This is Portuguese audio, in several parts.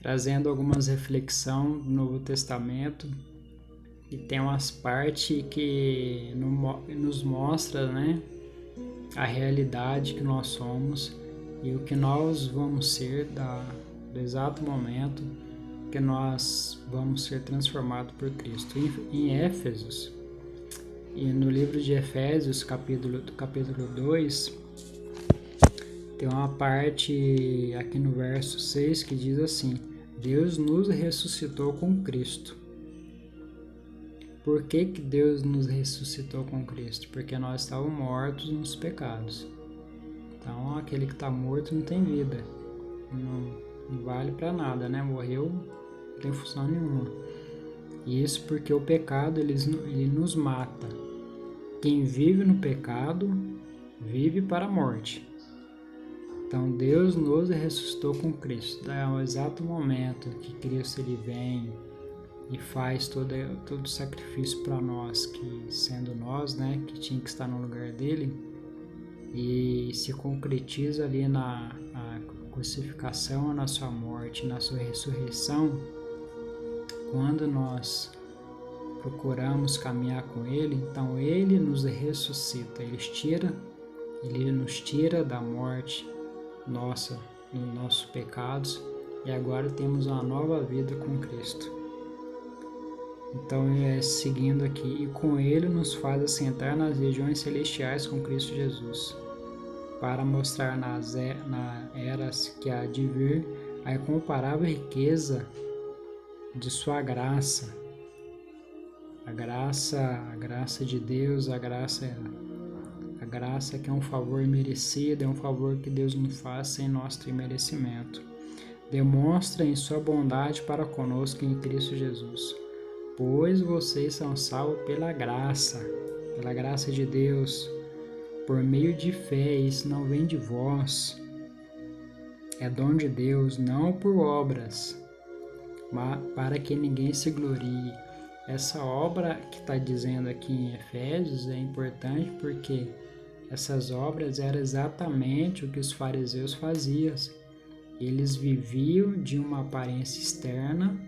trazendo algumas reflexões do Novo Testamento, e tem umas partes que nos mostra, né, a realidade que nós somos e o que nós vamos ser do exato momento que nós vamos ser transformados por Cristo. Em Éfesos, e no livro de Efésios, capítulo 2, tem uma parte aqui no verso 6 que diz assim: Deus nos ressuscitou com Cristo. Por que Deus nos ressuscitou com Cristo? Porque nós estávamos mortos nos pecados. Então, aquele que está morto não tem vida. Não vale para nada, né? Morreu, não tem função nenhuma. Isso porque o pecado ele nos mata. Quem vive no pecado, vive para a morte. Então, Deus nos ressuscitou com Cristo. É o exato momento que Cristo ele vem e faz todo o sacrifício para nós, que sendo nós, né, que tinha que estar no lugar dele, e se concretiza ali na crucificação, na sua morte, na sua ressurreição, quando nós procuramos caminhar com ele. Então ele nos ressuscita, ele nos tira da morte nossa, dos nossos pecados, e agora temos uma nova vida com Cristo. Então, seguindo aqui, e com ele nos faz assentar nas regiões celestiais com Cristo Jesus, para mostrar nas eras que há de vir a incomparável riqueza de sua graça. A graça de Deus, a graça que é um favor merecido, é um favor que Deus nos faz sem nosso ter merecimento. Demonstra em sua bondade para conosco em Cristo Jesus. Pois vocês são salvos pela graça de Deus, por meio de fé. Isso não vem de vós, é dom de Deus, não por obras, mas para que ninguém se glorie. Essa obra que está dizendo aqui em Efésios é importante porque essas obras eram exatamente o que os fariseus faziam. Eles viviam de uma aparência externa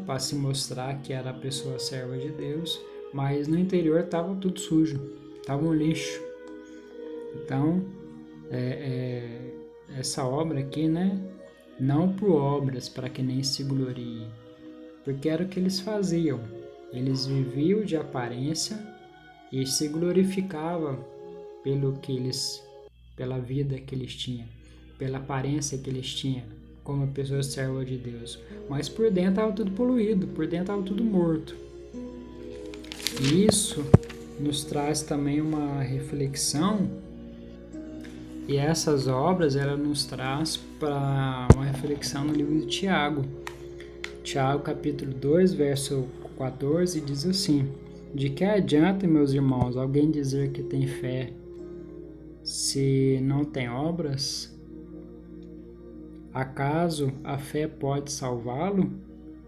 para se mostrar que era a pessoa serva de Deus, mas no interior estava tudo sujo, estava um lixo. Então, essa obra aqui, né, não por obras para que nem se glorie, porque era o que eles faziam. Eles viviam de aparência e se glorificavam pela vida que eles tinham, pela aparência que eles tinham como pessoas servas de Deus, mas por dentro estava tudo poluído, por dentro estava tudo morto. E isso nos traz também uma reflexão, e essas obras ela nos traz para uma reflexão no livro de Tiago. Tiago capítulo 2, verso 14 diz assim: de que adianta, meus irmãos, alguém dizer que tem fé se não tem obras? Acaso a fé pode salvá-lo?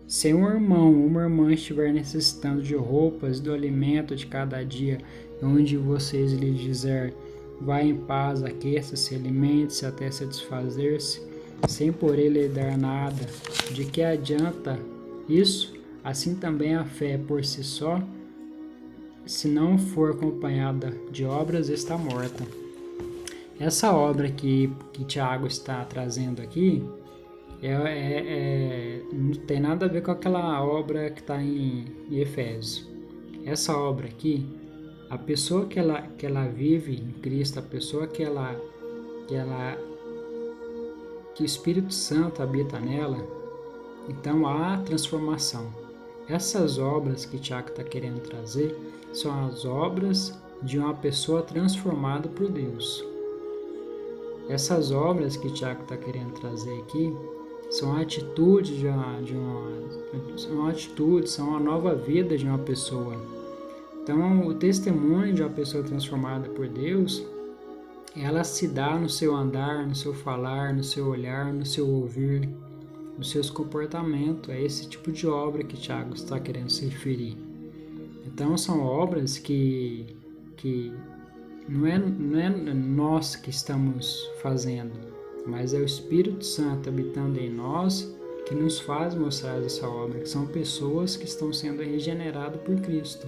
Se um irmão ou uma irmã estiver necessitando de roupas, do alimento de cada dia, onde vocês lhe dizer, vá em paz, aqueça-se, alimente-se até satisfazer-se, sem por ele dar nada, de que adianta isso? Assim também a fé por si só, se não for acompanhada de obras, está morta. Essa obra que Tiago está trazendo aqui não tem nada a ver com aquela obra que está em Efésios. Essa obra aqui, a pessoa que ela vive em Cristo, a pessoa que o Espírito Santo habita nela, então há transformação. Essas obras que Tiago está querendo trazer são as obras de uma pessoa transformada por Deus. Essas obras que Tiago está querendo trazer aqui são atitudes são uma nova vida de uma pessoa. Então, o testemunho de uma pessoa transformada por Deus, ela se dá no seu andar, no seu falar, no seu olhar, no seu ouvir, nos seus comportamentos. É esse tipo de obra que Tiago está querendo se referir. Então, são obras que não é nós que estamos fazendo, mas é o Espírito Santo habitando em nós que nos faz mostrar essa obra, que são pessoas que estão sendo regeneradas por Cristo.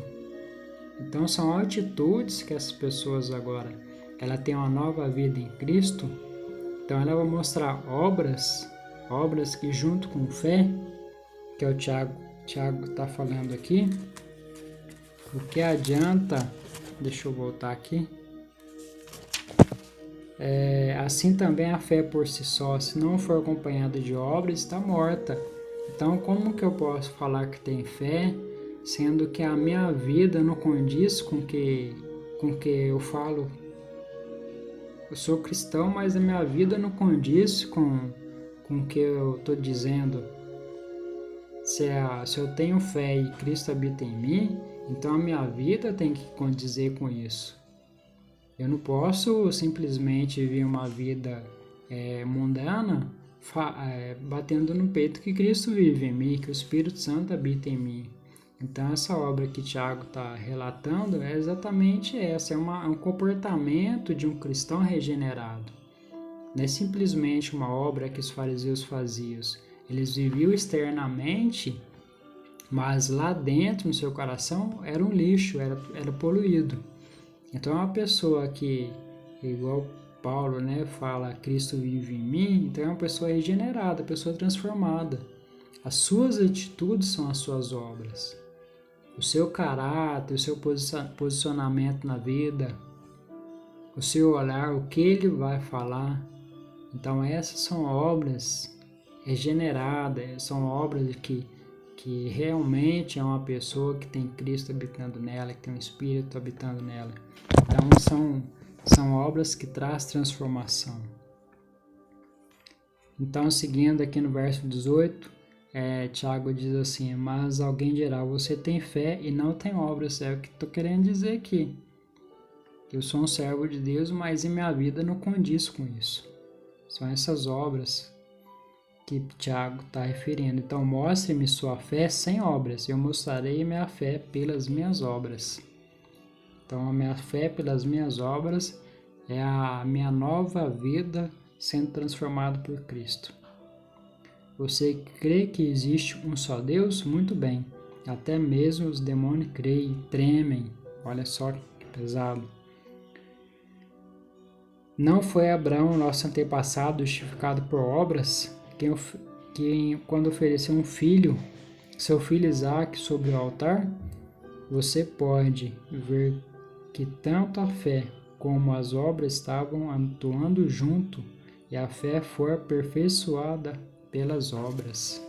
Então são atitudes que essas pessoas agora, ela tem uma nova vida em Cristo, então ela vai mostrar obras que junto com fé, que é o Tiago está falando aqui, o que adianta, deixa eu voltar aqui, assim também a fé por si só, se não for acompanhada de obras, está morta. Então como que eu posso falar que tem fé, sendo que a minha vida não condiz com que eu falo? Eu sou cristão, mas a minha vida não condiz com o que eu estou dizendo. Se eu tenho fé e Cristo habita em mim, então a minha vida tem que condizer com isso. Eu não posso simplesmente viver uma vida mundana batendo no peito que Cristo vive em mim, que o Espírito Santo habita em mim. Então essa obra que Tiago está relatando é exatamente essa, é um comportamento de um cristão regenerado. Não é simplesmente uma obra que os fariseus faziam. Eles viviam externamente, mas lá dentro, no seu coração, era um lixo, era poluído. Então é uma pessoa que, igual Paulo, fala, Cristo vive em mim, então é uma pessoa regenerada, pessoa transformada. As suas atitudes são as suas obras. O seu caráter, o seu posicionamento na vida, o seu olhar, o que ele vai falar. Então essas são obras regeneradas, são obras que realmente é uma pessoa que tem Cristo habitando nela, que tem um Espírito habitando nela. Então são obras que trazem transformação. Então, seguindo aqui no verso 18, Tiago diz assim, mas alguém dirá, você tem fé e não tem obras. É o que estou querendo dizer aqui. Eu sou um servo de Deus, mas em minha vida não condiz com isso. São essas obras que Tiago está referindo. Então, mostre-me sua fé sem obras, eu mostrarei minha fé pelas minhas obras. Então, a minha fé pelas minhas obras é a minha nova vida sendo transformada por Cristo. Você crê que existe um só Deus? Muito bem. Até mesmo os demônios creem e tremem. Olha só que pesado. Não foi Abraão, nosso antepassado, justificado por obras, quem quando ofereceu um filho, seu filho Isaque, sobre o altar? Você pode ver que tanto a fé como as obras estavam atuando junto, e a fé foi aperfeiçoada pelas obras.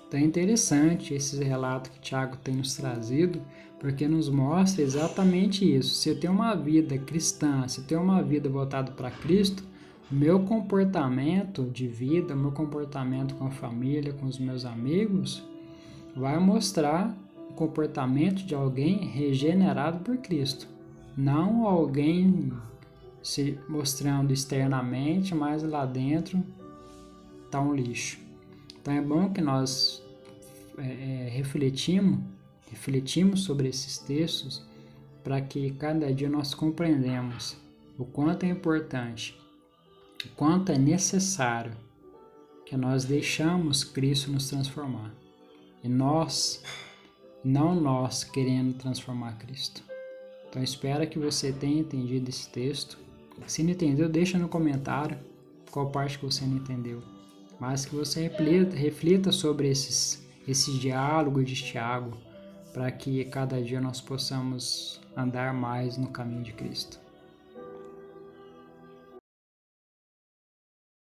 Então é interessante esse relato que Tiago tem nos trazido, porque nos mostra exatamente isso. Se eu tenho uma vida cristã, se eu tenho uma vida voltada para Cristo, meu comportamento de vida, meu comportamento com a família, com os meus amigos, vai mostrar o comportamento de alguém regenerado por Cristo. Não alguém se mostrando externamente, mas lá dentro está um lixo. Então é bom que nós refletimos sobre esses textos para que cada dia nós compreendamos o quanto é importante, o quanto é necessário que nós deixamos Cristo nos transformar. E não nós querendo transformar Cristo. Então espero que você tenha entendido esse texto. Se não entendeu, deixa no comentário qual parte que você não entendeu. Mas que você reflita sobre esses diálogos de Tiago, para que cada dia nós possamos andar mais no caminho de Cristo.